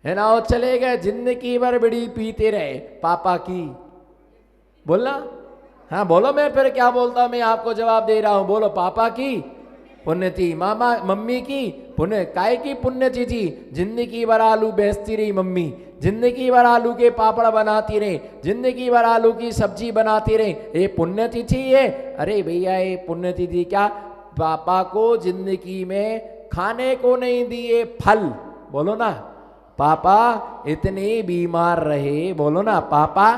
है ना। वो चले गए, जिंदगी भर बीड़ी पीते रहे। पापा की बोलना, हाँ बोलो, मैं फिर क्या बोलता, मैं आपको जवाब दे रहा हूं, बोलो। पापा की पुण्यतिथि, मामा मम्मी की पुण्य, काय की पुण्यतिथि? जिंदगी भर आलू बेचती रही मम्मी, जिंदगी भर आलू के पापड़ बनाती रही, जिंदगी भर आलू की सब्जी बनाती रही, ये पुण्यतिथि है? अरे भैया ये पुण्यतिथि क्या, पापा को जिंदगी में खाने को नहीं दिए फल, बोलो ना। पापा इतने बीमार रहे, बोलो ना। पापा,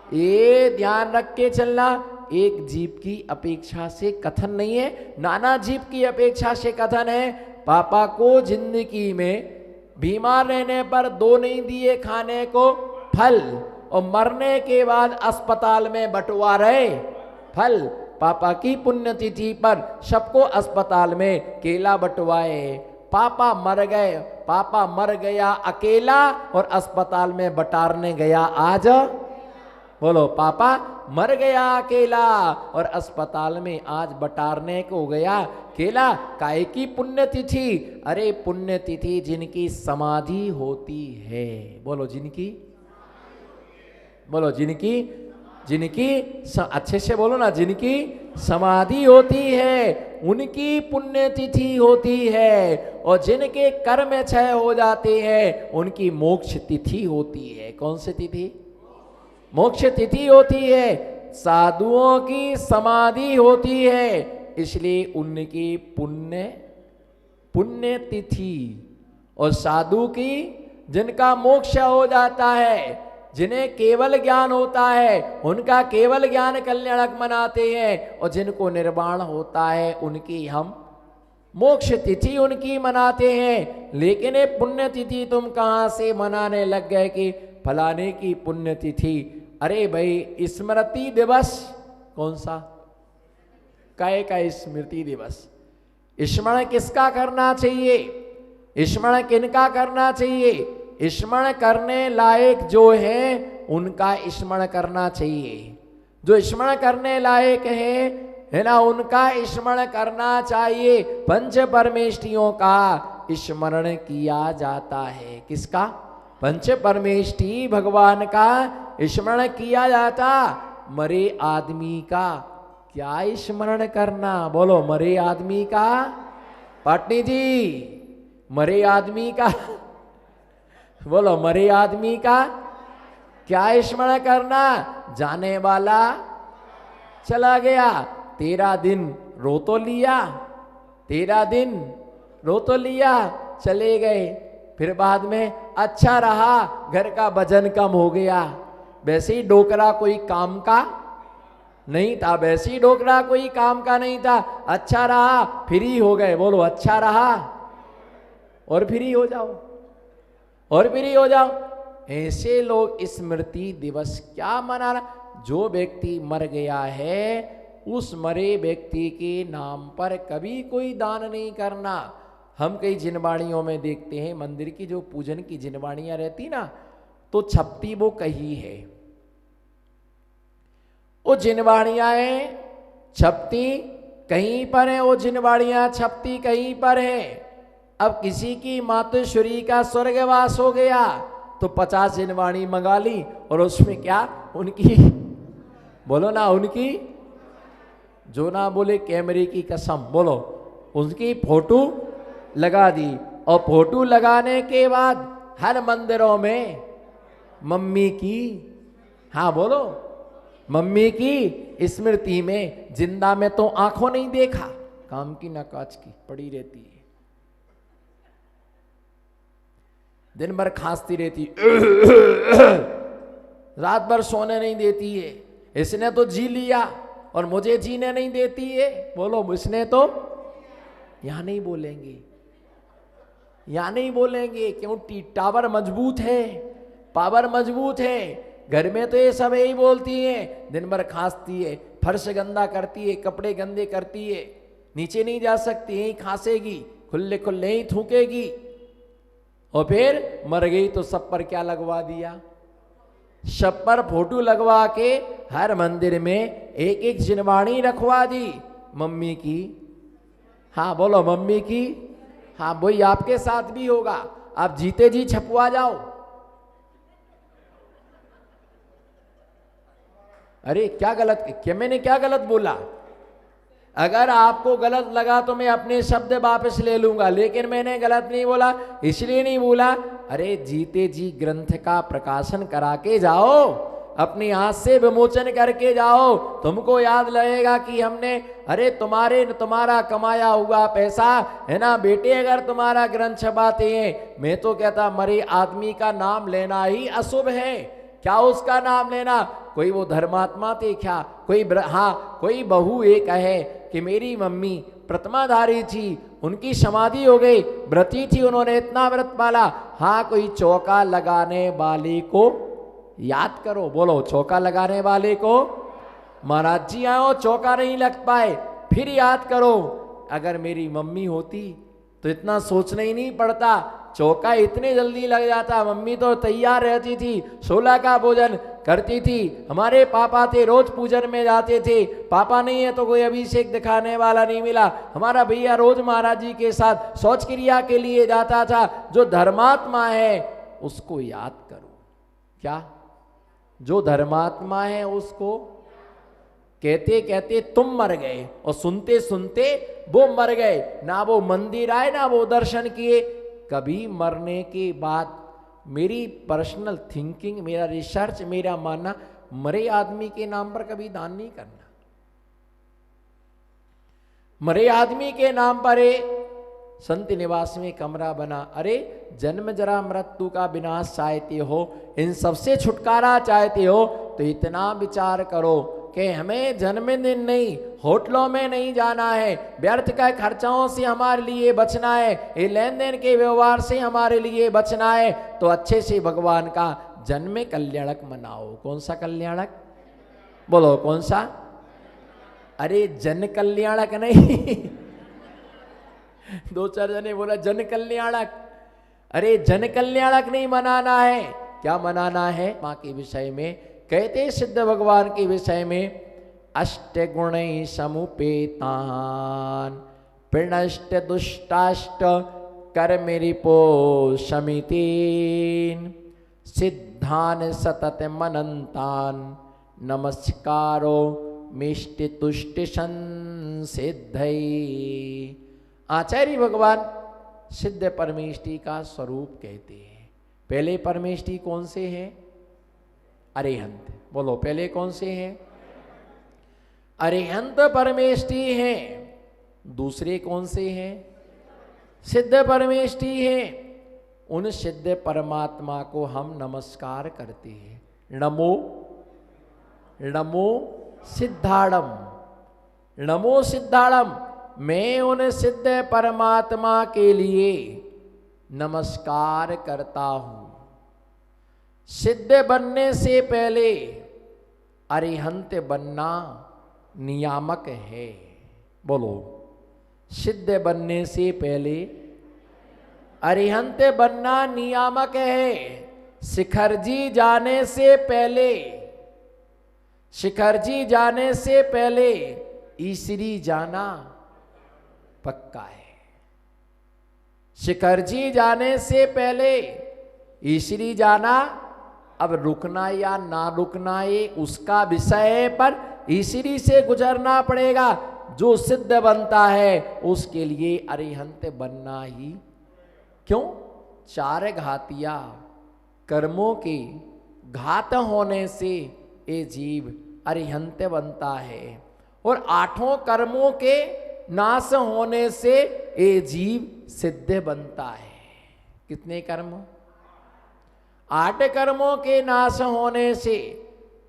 ये ध्यान रख के चलना, एक जीव की अपेक्षा से कथन नहीं है, नाना जीव की अपेक्षा से कथन है। पापा को जिंदगी में बीमार रहने पर दो नहीं दिए खाने को फल, और मरने के बाद अस्पताल में बंटवा रहे फल। पापा की पुण्यतिथि पर सबको अस्पताल में केला बंटवाए। पापा मर गए, पापा मर गया अकेला और अस्पताल में बटारने गया आज, बोलो। पापा मर गया अकेला और अस्पताल में आज बटारने को गया केला। काय की पुण्यतिथि? अरे पुण्यतिथि जिनकी समाधि होती है, बोलो जिनकी, बोलो जिनकी, जिनकी अच्छे से बोलो ना, जिनकी समाधि होती है उनकी पुण्यतिथि होती है, और जिनके कर्म क्षय हो जाते हैं उनकी मोक्ष तिथि होती है। कौन सी तिथि? मोक्ष तिथि होती है। साधुओं की समाधि होती है, इसलिए उनकी पुण्य तिथि। और साधु की जिनका मोक्ष हो जाता है, जिन्हें केवल ज्ञान होता है, उनका केवल ज्ञान कल्याणक मनाते हैं, और जिनको निर्वाण होता है उनकी हम मोक्ष तिथि उनकी मनाते हैं। लेकिन ये पुण्य तिथि तुम कहां से मनाने लग गए कि फलाने की पुण्य तिथि? अरे भाई स्मृति दिवस कौन सा? काय का स्मृति दिवस? स्मरण किसका करना चाहिए? स्मरण किनका करना चाहिए? स्मरण करने लायक जो है उनका स्मरण करना चाहिए। जो स्मरण करने लायक है ना, उनका स्मरण करना चाहिए। पंच परमेष्ठियों का स्मरण किया जाता है। किसका? पंच परमेष्ठी भगवान का स्मरण किया जाता। मरे आदमी का क्या स्मरण करना? बोलो मरे आदमी का। पाटनी जी, मरे आदमी का बोलो मरे आदमी का क्या स्मरण करना? जाने वाला चला गया, 13 दिन रो तो लिया, 13 दिन रो तो लिया, चले गए। फिर बाद में अच्छा रहा, घर का वजन कम हो गया। वैसे ही डोकरा कोई काम का नहीं था, वैसे ही डोकरा कोई काम का नहीं था। अच्छा रहा, फ्री हो गए। बोलो अच्छा रहा और फ्री हो जाओ, और फ्री हो जाओ। ऐसे लोग स्मृति दिवस क्या मनाना? जो व्यक्ति मर गया है उस मरे व्यक्ति के नाम पर कभी कोई दान नहीं करना। हम कई जिनवाणियों में देखते हैं, मंदिर की जो पूजन की जिनवाणियां रहती ना, तो छपती वो कही है। वो जिनवाणियां छपती कहीं पर है, वो जिनवाणियां छपती कहीं पर है। अब किसी की मातोश्री का स्वर्गवास हो गया तो 50 जिनवाणी मंगा ली, और उसमें क्या उनकी बोलो ना, उनकी जो ना बोले कैमरे की कसम, बोलो उनकी फोटो लगा दी। और फोटो लगाने के बाद हर मंदिरों में मम्मी की, हाँ बोलो मम्मी की स्मृति में। जिंदा में तो आंखों नहीं देखा, काम की ना काज की पड़ी रहती है, दिन भर खांसती रहती रात भर सोने नहीं देती है। इसने तो जी लिया और मुझे जीने नहीं देती है। बोलो इसने तो, यहां नहीं बोलेंगे, यहां नहीं बोलेंगे, क्योंकि टावर मजबूत है, पावर मजबूत है। घर में तो ये सब यही बोलती है, दिन भर खांसती है, फर्श गंदा करती है, कपड़े गंदे करती है, नीचे नहीं जा सकती, यही खांसेगी, खुले खुले ही थूकेगी। और फिर मर गई तो सब पर क्या लगवा दिया? सब पर फोटो लगवा के हर मंदिर में एक एक जिनवाणी रखवा दी मम्मी की। हाँ बोलो मम्मी की। हाँ वही आपके साथ भी होगा। आप जीते जी छपवा जाओ। अरे क्या गलत, क्या मैंने क्या गलत बोला? अगर आपको गलत लगा तो मैं अपने शब्द वापस ले लूंगा, लेकिन मैंने गलत नहीं बोला। इसलिए नहीं बोला, अरे जीते जी ग्रंथ का प्रकाशन करा के जाओ, अपनी हाथ से विमोचन करके जाओ, तुमको याद लगेगा कि हमने, अरे तुम्हारा कमाया हुआ पैसा है ना बेटे, अगर तुम्हारा ग्रंथ छपाते हैं। मैं तो कहता मरे आदमी का नाम लेना ही अशुभ है। क्या उसका नाम लेना? कोई वो धर्मात्मा थे क्या? कोई बहू एक है कि मेरी मम्मी प्रतिमाधारी थी, उनकी समाधि हो गई, व्रती थी, उन्होंने इतना व्रत पाला। हाँ, कोई चौका लगाने वाले को याद करो। बोलो, चौका लगाने वाले को। महाराज जी आओ, चौका नहीं लग पाए, फिर याद करो। अगर मेरी मम्मी होती तो इतना सोचना ही नहीं पड़ता, चौका इतने जल्दी लग जाता। मम्मी तो तैयार रहती थी, 16 का भोजन करती थी। हमारे पापा थे, रोज पूजन में जाते थे। पापा नहीं है तो कोई अभिषेक दिखाने वाला नहीं मिला। हमारा भैया रोज महाराज जी के साथ शौच क्रिया के लिए जाता था। जो धर्मात्मा है उसको याद करो। क्या? जो धर्मात्मा है उसको कहते कहते तुम मर गए, और सुनते सुनते वो मर गए। ना वो मंदिर आए, ना वो दर्शन किए। कभी मरने के बाद, मेरी पर्सनल थिंकिंग, मेरा रिसर्च, मेरा मानना, मरे आदमी के नाम पर कभी दान नहीं करना। मरे आदमी के नाम पर संत निवास में कमरा बना। अरे जन्म जरा मृत्यु का विनाश चाहते हो, इन सबसे छुटकारा चाहते हो, तो इतना विचार करो कि हमें जन्मदिन नहीं, होटलों में नहीं जाना है, व्यर्थ का खर्चाओं से हमारे लिए बचना है, ये लेन देन के व्यवहार से हमारे लिए बचना है। तो अच्छे से भगवान का जन्म कल्याणक मनाओ। कौन सा कल्याणक? बोलो कौन सा? अरे जन कल्याणक नहीं। दो चार जने बोला जन कल्याणक। अरे जन कल्याणक नहीं मनाना है। क्या मनाना है? माँ के विषय में कहते, सिद्ध भगवान के विषय में, अष्ट गुण समुपेतान पिणष्ट दुष्टाष्ट कर्म रिपो शमितीन सिद्धान सतत मनंतान नमस्कारो मिष्ट तुष्ट संसिद्धै। आचार्य भगवान सिद्ध परमेष्टि का स्वरूप कहते हैं। पहले परमेष्टि कौन से हैं? अरिहंत। बोलो पहले कौन से हैं? अरिहंत परमेष्टि हैं। दूसरे कौन से हैं? सिद्ध परमेष्टि हैं। उन सिद्ध परमात्मा को हम नमस्कार करते हैं। नमो नमो सिद्धाड़म, नमो सिद्धाड़म। मैं उन सिद्ध परमात्मा के लिए नमस्कार करता हूं। सिद्ध बनने से पहले अरिहंत बनना नियामक है। बोलो, सिद्ध बनने से पहले अरिहंत बनना नियामक है। शिखरजी जाने से पहले, शिखरजी जाने से पहले ईसरी जाना पक्का है। शिखरजी जाने से पहले ईसरी जाना, अब रुकना या ना रुकना ये उसका विषय है, पर ईसरी से गुजरना पड़ेगा। जो सिद्ध बनता है उसके लिए अरिहंत बनना ही। क्यों? चार घातिया कर्मों के घात होने से ये जीव अरिहंत बनता है, और आठों कर्मों के नाश होने से ये जीव सिद्ध बनता है। कितने कर्म? 8 कर्मों के नाश होने से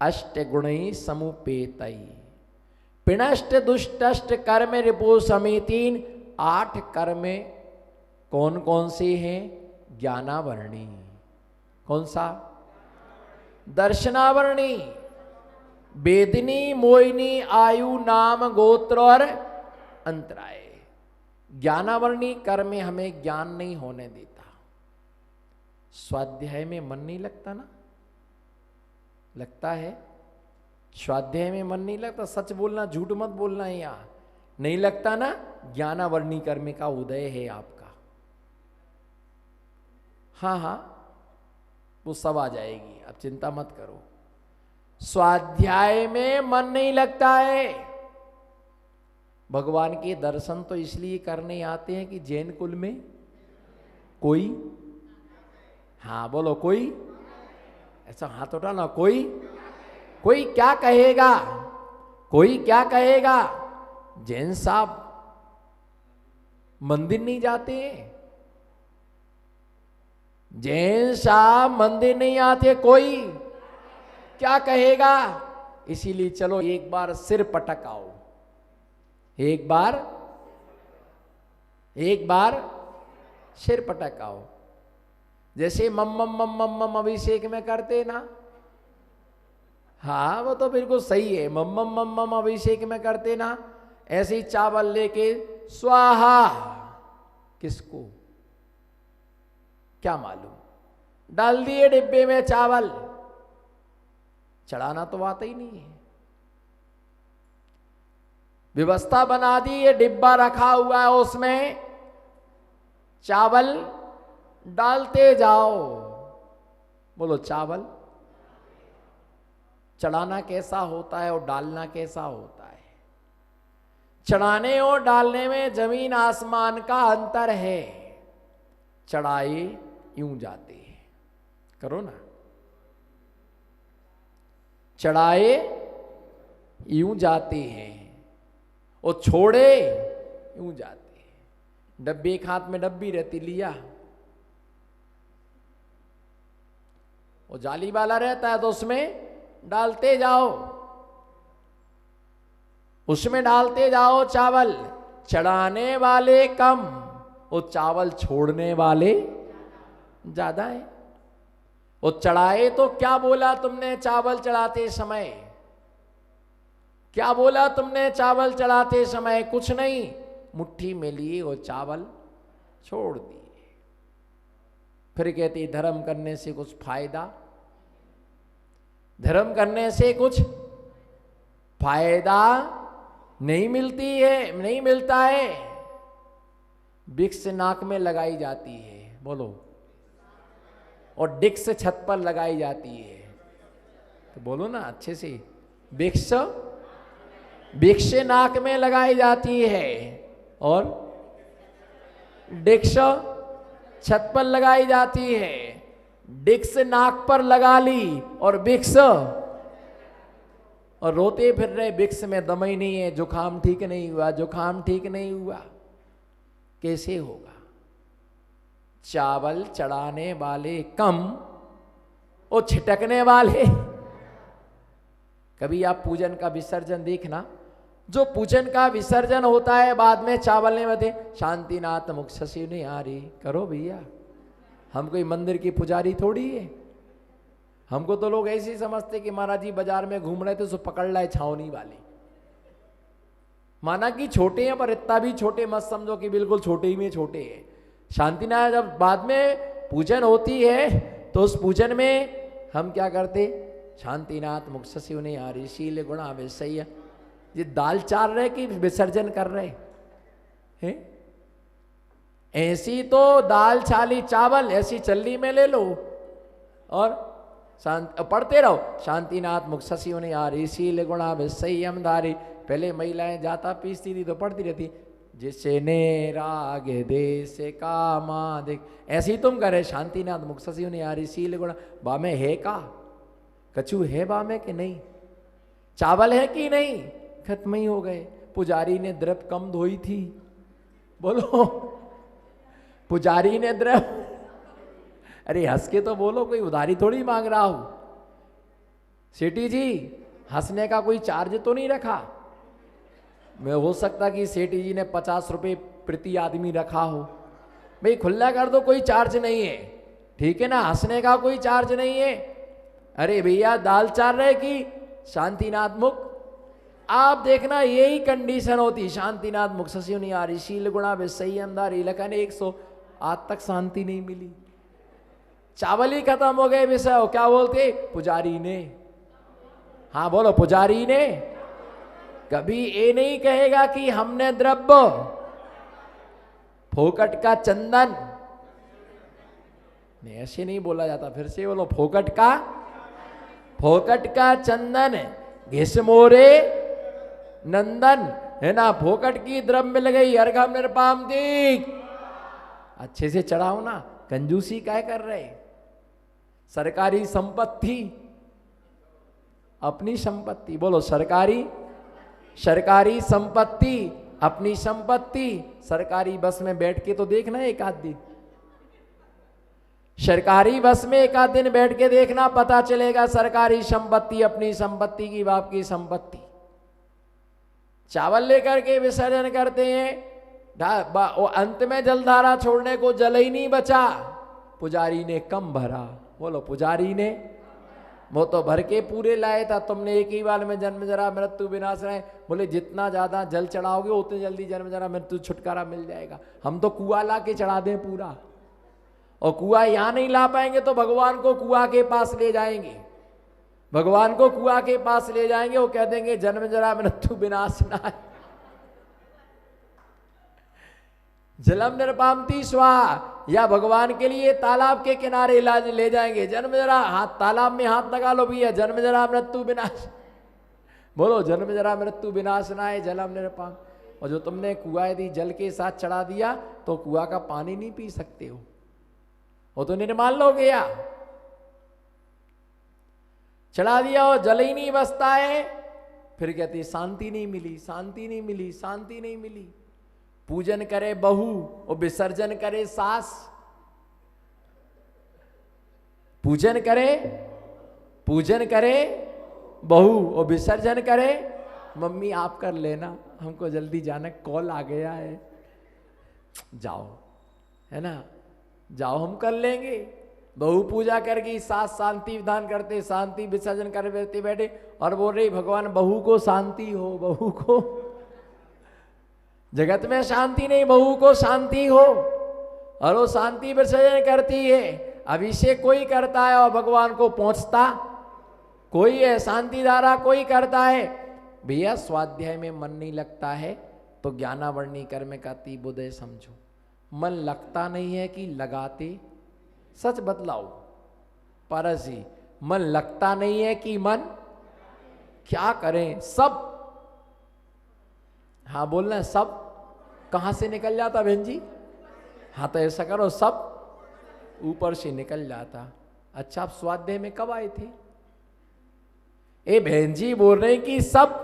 अष्ट गुणी समुपेतई पिणष्ट दुष्टष्ट कर्म रिपु समितीन। 8 कर्म कौन कौन से हैं? ज्ञानावरणी। कौन सा? दर्शनावरणी, वेदिनी, मोहिनी, आयु, नाम, गोत्र और अंतराय। ज्ञानावरणी कर्म हमें ज्ञान नहीं होने देता। स्वाध्याय में मन नहीं लगता ना? लगता है? स्वाध्याय में मन नहीं लगता? सच बोलना, झूठ मत बोलना है। यहाँ नहीं लगता ना? ज्ञानावरणी कर्म का उदय है आपका। हाँ हाँ वो सब आ जाएगी, अब चिंता मत करो। स्वाध्याय में मन नहीं लगता है। भगवान के दर्शन तो इसलिए करने आते हैं कि जैन कुल में कोई, हाँ बोलो कोई, ऐसा हाथ उठाना, कोई कोई क्या कहेगा, कोई क्या कहेगा, जैन साहब मंदिर नहीं जाते हैं, जैन साहब मंदिर नहीं आते, कोई क्या कहेगा। इसीलिए चलो एक बार सिर पटक आओ, एक बार सिर पटक आओ। जैसे मम मम मम मम मम अभिषेक में करते ना, हाँ वो तो बिल्कुल सही है, मम मम मम मम अभिषेक में करते ना, ऐसे ही चावल लेके स्वाहा, किसको क्या मालूम, डाल दिए डिब्बे में चावल, चढ़ाना तो आता ही नहीं है। व्यवस्था बना दी, ये डिब्बा रखा हुआ है, उसमें चावल डालते जाओ। बोलो चावल चढ़ाना कैसा होता है और डालना कैसा होता है। चढ़ाने और डालने में जमीन आसमान का अंतर है। चढ़ाए यूं जाते हैं, करो ना, चढ़ाए यूं जाते हैं और छोड़े यूं जाते हैं। डब्बे एक हाथ में डब्बी रहती, लिया, वो जाली वाला रहता है तो उसमें डालते जाओ, उसमें डालते जाओ चावल। चढ़ाने वाले कम और चावल छोड़ने वाले ज्यादा है। और चढ़ाए तो क्या बोला तुमने चावल चढ़ाते समय, क्या बोला तुमने चावल चढ़ाते समय, कुछ नहीं, मुट्ठी में लिए और चावल छोड़ दिए। फिर कहती धर्म करने से कुछ फायदा, धर्म करने से कुछ फायदा नहीं मिलती है, नहीं मिलता है। विक्स नाक में लगाई जाती है, बोलो, और डिक्स छत पर लगाई जाती है, तो बोलो ना अच्छे से, विक्स विक्स नाक में लगाई जाती है और डिक्स छत पर लगाई जाती है। डिक्स नाक पर लगा ली और विक्स, और रोते फिर रहे, विक्स में दम ही नहीं है, जुकाम ठीक नहीं हुआ, जुकाम ठीक नहीं हुआ, कैसे होगा। चावल चढ़ाने वाले कम और छिटकने वाले। कभी आप पूजन का विसर्जन देखना, जो पूजन का विसर्जन होता है बाद में चावल ने बते शांतिनाथ मुख शशि ने आ रही, करो भैया, हम कोई मंदिर की पुजारी थोड़ी है। हमको तो लोग ऐसे ही समझते कि महाराज जी बाजार में घूम रहे थे सो पकड़ लाए छावनी वाले। माना कि छोटे हैं पर इतना भी छोटे मत समझो कि बिल्कुल छोटे ही में छोटे हैं। शांतिनाथ जब बाद में पूजन होती है तो उस पूजन में हम क्या करते, शांतिनाथ मुख शशि ने आ रही, शील गुणा विषय। ये दाल चार रहे कि विसर्जन कर रहे हैं। ऐसी तो दाल छाली चावल ऐसी चल्ली में ले लो और पढ़ते रहो, शांतिनाथ मुख शशि ने आ रही, शील गुणा विषयम धारी। पहले महिलाएं जाता पीसती थी तो पढ़ती रहती, जिसे ने राग देश कामा देख। ऐसे ही तुम करे, शांतिनाथ मुख शशि ने आ रही, शील गुणा। बामे है का, कछु है बामे कि नहीं, चावल है कि नहीं, खत्म ही हो गए। पुजारी ने द्रव्य कम धोई थी, बोलो, पुजारी ने द्रव्य, अरे हंस के तो बोलो, कोई उधारी थोड़ी मांग रहा हूं। सेठी जी हंसने का कोई चार्ज तो नहीं रखा, मैं हो सकता कि सेठी जी ने 50 रुपए प्रति आदमी रखा हो। भाई खुला कर दो, कोई चार्ज नहीं है, ठीक है ना, हंसने का कोई चार्ज नहीं है। अरे भैया दाल चार रहे कि शांतिनाथ मुख, आप देखना यही कंडीशन होती, शांतिनाथ मुख शशि नहीं आ रही, शील गुणा विषय अंधारी, लखन 100, आज तक शांति नहीं मिली। चावल ही खत्म हो गए विषय, क्या बोलते पुजारी ने, हाँ बोलो पुजारी ने। कभी ये नहीं कहेगा कि हमने द्रव्य फोकट का चंदन नहीं ऐसे नहीं बोला जाता, फिर से बोलो, फोकट का चंदन घिस मोरे नंदन, है ना, फोकट की द्रव्य मिल गई, अर्घम निरपाम दीक। अच्छे से चढ़ाओ ना, कंजूसी काय कर रहे। सरकारी संपत्ति, अपनी संपत्ति, बोलो सरकारी संपत्ति, अपनी संपत्ति। सरकारी बस में बैठ के तो देखना एक आध दिन, सरकारी बस में एक आध दिन बैठ के देखना, पता चलेगा सरकारी संपत्ति, अपनी संपत्ति की बाप की संपत्ति। चावल लेकर के विसर्जन करते हैं, अंत में जलधारा छोड़ने को जल ही नहीं बचा, पुजारी ने कम भरा। बोलो पुजारी ने, वो तो भर के पूरे लाए था, तुमने एक ही बार में जन्म जरा मृत्यु विनाश रहे। बोले जितना ज्यादा जल चढ़ाओगे उतनी जल्दी जन्म जरा मृत्यु छुटकारा मिल जाएगा। हम तो कुआं ला के चढ़ा दें पूरा, और कुआं यहां नहीं ला पाएंगे तो भगवान को कुआं के पास ले जाएंगे, भगवान को कुआं के पास ले जाएंगे, वो कह देंगे जन्म जरा मृत्यु विनाश ना, जलम निरपामती स्वाहा। या भगवान के लिए तालाब के किनारे ले जाएंगे, जन्म जरा हाथ, तालाब में हाथ लगा लो भैया, जन्म जरा मृत्यु विनाश। बोलो जन्म जरा मृत्यु विनाश ना है, जलम निरपाम। और जो तुमने कुआं यदि जल के साथ चढ़ा दिया तो कुआं का पानी नहीं पी सकते हो, वो तो निर्माल हो गया। चढ़ा दिया और जल ही नहीं बसता है, फिर कहती शांति नहीं मिली, शांति नहीं मिली, शांति नहीं मिली। पूजन करे बहू और विसर्जन करे सास, पूजन करे बहू और विसर्जन करे मम्मी। आप कर लेना, हमको जल्दी जाना, कॉल आ गया है, जाओ, है ना, जाओ हम कर लेंगे। बहू पूजा करके सास शांति विधान करते, शांति विसर्जन कर बैठे और बोल रही भगवान बहू को शांति हो, बहू को, जगत में शांति नहीं, बहू को शांति हो। और वो शांति विसर्जन करती है, अभिषेक कोई करता है और भगवान को पहुंचता कोई है, शांति धारा कोई करता है। भैया स्वाध्याय में मन नहीं लगता है तो ज्ञानावर्णी कर्म का ती बुदय समझो। मन लगता नहीं है कि लगाते, सच बतलाओ परसी, मन लगता नहीं है कि मन क्या करें, सब, हाँ बोलना, सब कहां से निकल जाता बहन जी, हाँ तो ऐसा करो, सब ऊपर से निकल जाता। अच्छा आप स्वाध्याय में कब आए थे? ए बहन जी बोल रहे हैं कि सब,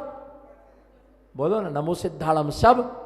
बोलो ना, नमो सिद्धाड़म, सब